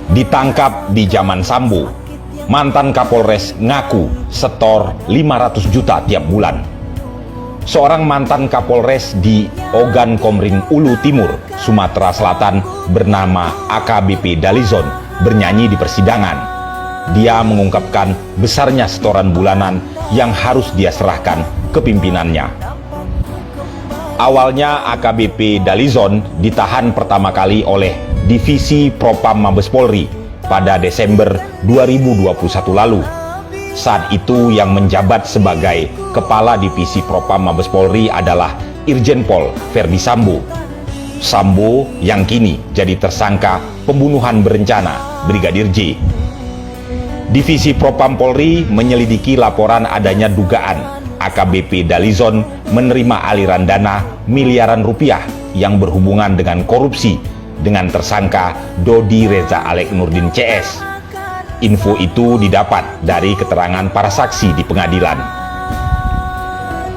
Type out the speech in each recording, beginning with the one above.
Ditangkap di zaman Sambo, mantan Kapolres ngaku setor 500 juta tiap bulan. Seorang mantan Kapolres di Ogan Komering Ulu Timur, Sumatera Selatan bernama AKBP Dalizon bernyanyi di persidangan. Dia mengungkapkan besarnya setoran bulanan yang harus dia serahkan ke pimpinannya. Awalnya AKBP Dalizon ditahan pertama kali oleh Divisi Propam Mabes Polri pada Desember 2021 lalu. Saat itu yang menjabat sebagai Kepala Divisi Propam Mabes Polri adalah Irjen Pol Verdi Sambo. Sambo yang kini jadi tersangka pembunuhan berencana Brigadir J. Divisi Propam Polri menyelidiki laporan adanya dugaan AKBP Dalizon menerima aliran dana miliaran rupiah yang berhubungan dengan korupsi dengan tersangka Dodi Reza Alek Nurdin CS. Info itu didapat dari keterangan para saksi di pengadilan.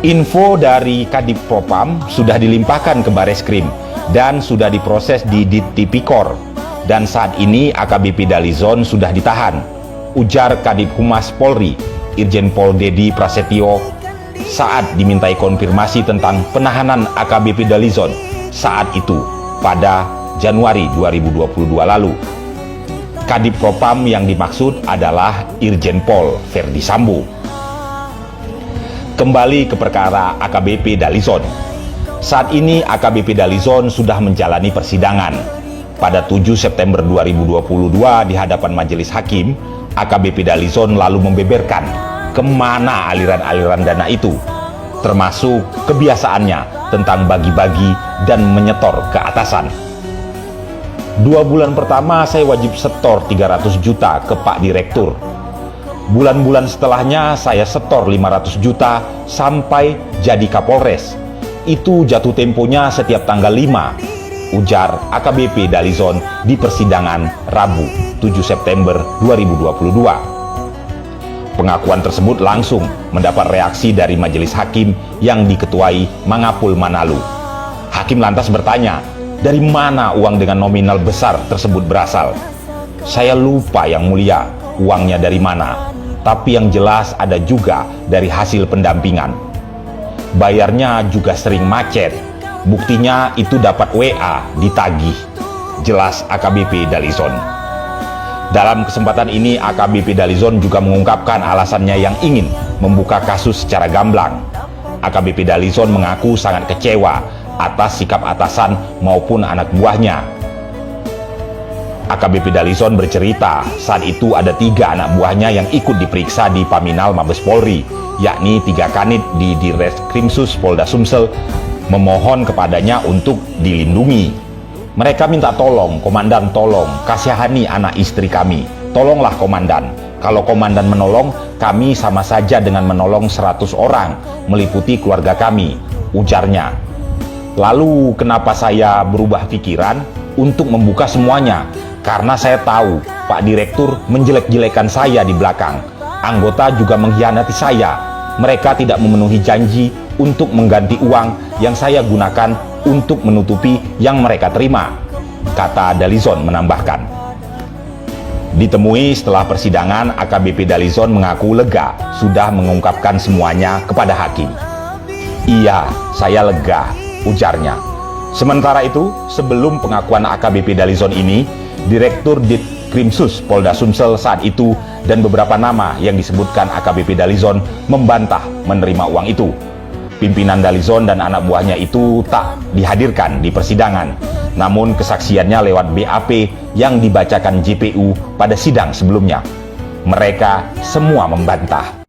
Info dari Kadif Propam sudah dilimpahkan ke Bareskrim dan sudah diproses di Dittipikor, dan saat ini AKBP Dalizon sudah ditahan, ujar Kadif Humas Polri Irjen Pol Dedi Prasetyo saat dimintai konfirmasi tentang penahanan AKBP Dalizon saat itu pada Januari 2022 lalu. Kadif Propam yang dimaksud adalah Irjen Pol Verdi Sambo. Kembali ke perkara AKBP Dalizon. Saat ini AKBP Dalizon sudah menjalani persidangan. Pada 7 September 2022 di hadapan majelis hakim, AKBP Dalizon lalu membeberkan kemana aliran-aliran dana itu, termasuk kebiasaannya tentang bagi-bagi dan menyetor ke atasan. 2 bulan pertama saya wajib setor 300 juta ke Pak Direktur. Bulan-bulan setelahnya saya setor 500 juta sampai jadi Kapolres. Itu jatuh temponya setiap tanggal 5, ujar AKBP Dalizon di persidangan Rabu 7 September 2022. Pengakuan tersebut langsung mendapat reaksi dari majelis hakim yang diketuai Mangapul Manalu. Hakim lantas bertanya, dari mana uang dengan nominal besar tersebut berasal? Saya lupa yang mulia uangnya dari mana, tapi yang jelas ada juga dari hasil pendampingan. Bayarnya juga sering macet, buktinya itu dapat WA ditagih, jelas AKBP Dalizon. Dalam kesempatan ini AKBP Dalizon juga mengungkapkan alasannya yang ingin membuka kasus secara gamblang. AKBP Dalizon mengaku sangat kecewa atas sikap atasan maupun anak buahnya. AKBP Dalizon bercerita saat itu ada 3 anak buahnya yang ikut diperiksa di Paminal Mabes Polri, yakni 3 kanit di Direskrimsus Polda Sumsel, memohon kepadanya untuk dilindungi. Mereka minta tolong, komandan tolong, kasihani anak istri kami, tolonglah komandan. Kalau komandan menolong, kami sama saja dengan menolong 100 orang, meliputi keluarga kami, ujarnya. Lalu kenapa saya berubah pikiran untuk membuka semuanya? Karena saya tahu Pak Direktur menjelek-jelekan saya di belakang. Anggota juga mengkhianati saya. Mereka tidak memenuhi janji untuk mengganti uang yang saya gunakan untuk menutupi yang mereka terima, kata Dalizon menambahkan. Ditemui setelah persidangan, AKBP Dalizon mengaku lega sudah mengungkapkan semuanya kepada hakim. Iya, saya lega, ujarnya. Sementara itu, sebelum pengakuan AKBP Dalizon ini, Direktur Ditkrimsus Polda Sumsel saat itu dan beberapa nama yang disebutkan AKBP Dalizon membantah menerima uang itu. Pimpinan Dalizon dan anak buahnya itu tak dihadirkan di persidangan, namun kesaksiannya lewat BAP yang dibacakan JPU pada sidang sebelumnya. Mereka semua membantah.